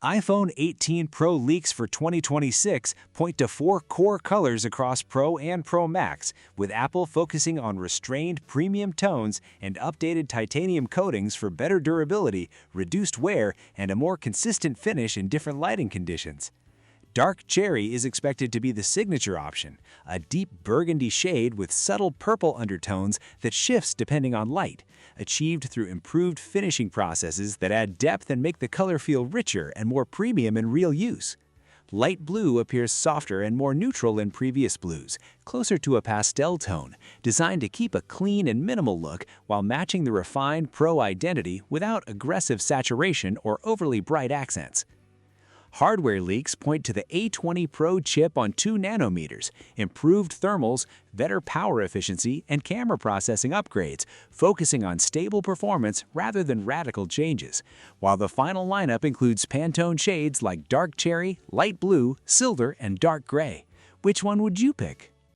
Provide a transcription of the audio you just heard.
iPhone 18 Pro leaks for 2026 point to four core colors across Pro and Pro Max, with Apple focusing on restrained premium tones and updated titanium coatings for better durability, reduced wear, and a more consistent finish in different lighting conditions. Dark cherry is expected to be the signature option, a deep burgundy shade with subtle purple undertones that shifts depending on light, achieved through improved finishing processes that add depth and make the color feel richer and more premium in real use. Light blue appears softer and more neutral than previous blues, closer to a pastel tone, designed to keep a clean and minimal look while matching the refined Pro identity without aggressive saturation or overly bright accents. Hardware leaks point to the A20 Pro chip on 2 nanometers, improved thermals, better power efficiency, and camera processing upgrades, focusing on stable performance rather than radical changes, while the final lineup includes Pantone shades like dark cherry, light blue, silver, and dark gray. Which one would you pick?